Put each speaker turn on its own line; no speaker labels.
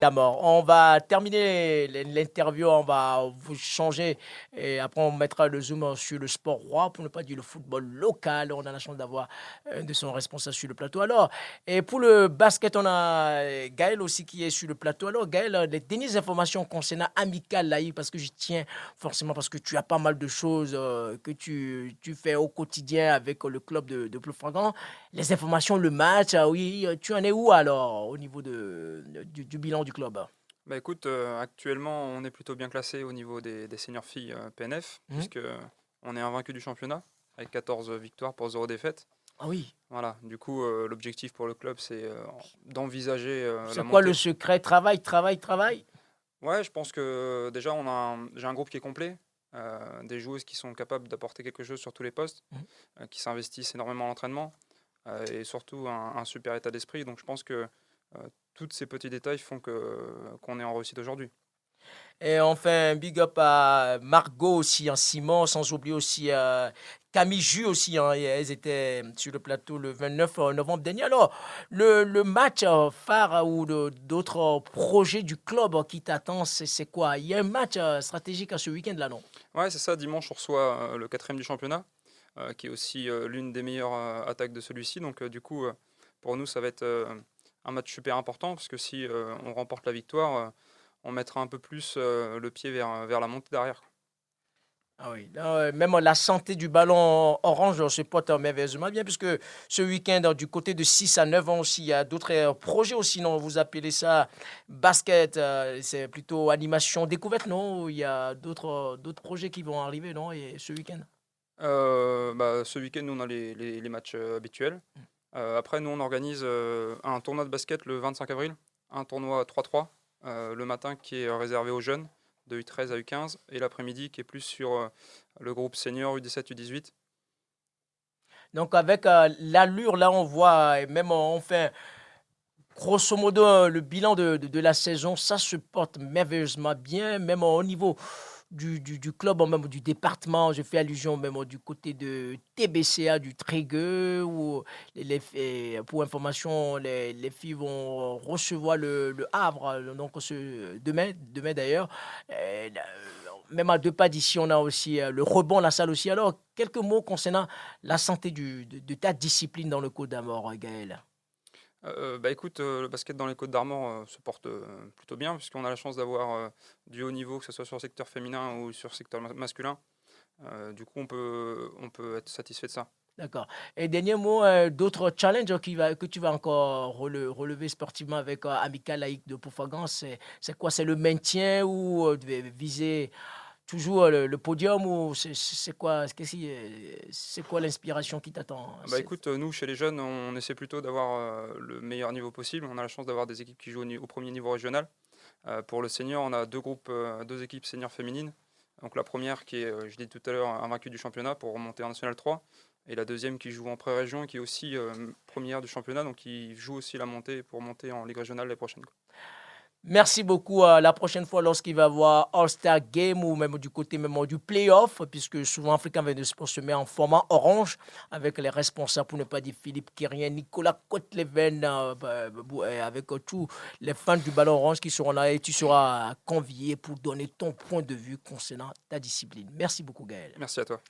D'abord, on va terminer l'interview, on va vous changer et après on mettra le zoom sur le sport roi, pour ne pas dire le football local. On a la chance d'avoir un de son responsable sur le plateau. Alors, et pour le basket, on a Gaël aussi qui est sur le plateau. Alors, Gaël, les dernières informations concernant Amical Laïc, parce que je tiens forcément, parce que tu as pas mal de choses que tu fais au quotidien avec le club de Ploufragan. Les informations, le match, ah oui, tu en es où alors au niveau du bilan du club?
Bah écoute, actuellement, on est plutôt bien classé au niveau des seniors filles PNF,
Mhm.
puisque on est invaincu du championnat, avec 14 victoires pour 0 défaite.
Ah oui.
Voilà, du coup, l'objectif pour le club, c'est d'envisager la
C'est quoi le
montée.
secret? Travail, travail, travail?
Ouais, je pense que déjà, j'ai un groupe qui est complet, des joueuses qui sont capables d'apporter quelque chose sur tous les postes,
Mhm.
qui s'investissent énormément à l'entraînement, et surtout un super état d'esprit. Donc je pense que tous ces petits détails font qu'on est en réussite aujourd'hui.
Et on fait un big up à Margot aussi, en Simon, sans oublier aussi Camille Jus aussi. Hein, et elles étaient sur le plateau le 29 novembre dernier. Alors, le match phare ou d'autres projets du club qui t'attend, c'est quoi? Il y a un match stratégique à ce week-end là, non?
Ouais, c'est ça. Dimanche, on reçoit le quatrième du championnat, qui est aussi l'une des meilleures attaques de celui-ci. Donc, du coup, pour nous, ça va être un match super important parce que si on remporte la victoire, on mettra un peu plus le pied vers la montée derrière.
Ah oui, même la santé du ballon orange se porte merveilleusement bien, puisque ce week-end, du côté de 6 à 9 ans aussi, il y a d'autres projets aussi, non? Vous appelez ça basket, c'est plutôt animation découverte, non? Il y a d'autres projets qui vont arriver, non? Et ce week-end?
Bah, ce week-end, nous, on a les matchs habituels. Après, nous, on organise un tournoi de basket le 25 avril, un tournoi 3-3, le matin qui est réservé aux jeunes, de U13 à U15, et l'après-midi qui est plus sur le groupe senior U17, U18.
Donc, avec l'allure, là, on voit, et même on fait grosso modo le bilan de la saison, ça se porte merveilleusement bien, même au niveau du club, même du département. Je fais allusion même du côté de TBCA, du Trégueux, où pour information, les filles vont recevoir le Havre, donc demain d'ailleurs. Même à deux pas d'ici, on a aussi le rebond, la salle aussi. Alors, quelques mots concernant la santé de ta discipline dans le Côte d'Armor, Gaël.
Bah écoute, le basket dans les Côtes d'Armor se porte plutôt bien, puisqu'on a la chance d'avoir du haut niveau, que ce soit sur le secteur féminin ou sur le secteur masculin. Du coup, on peut être satisfait de ça.
D'accord. Et dernier mot, d'autres challenges que tu vas encore relever sportivement avec Amical Laïc de Pofagans, c'est quoi? C'est le maintien ou viser toujours le podium ou c'est quoi? C'est quoi l'inspiration qui t'attend?
Bah écoute, nous, chez les jeunes, on essaie plutôt d'avoir le meilleur niveau possible. On a la chance d'avoir des équipes qui jouent au premier niveau régional. Pour le senior, on a deux équipes seniors féminines. Donc la première qui est, je l'ai dit tout à l'heure, invaincue du championnat pour remonter en National 3. Et la deuxième qui joue en pré-région et qui est aussi première du championnat, donc qui joue aussi la montée pour monter en Ligue régionale les prochaines.
Merci beaucoup. La prochaine fois, lorsqu'il va y avoir All-Star Game ou même du côté même du playoff, puisque souvent Africain Venu Sport se met en format orange avec les responsables, pour ne pas dire Philippe Kérien, Nicolas Cote-Leven, avec tous les fans du ballon orange qui seront là et tu seras convié pour donner ton point de vue concernant ta discipline. Merci beaucoup, Gaël.
Merci à toi.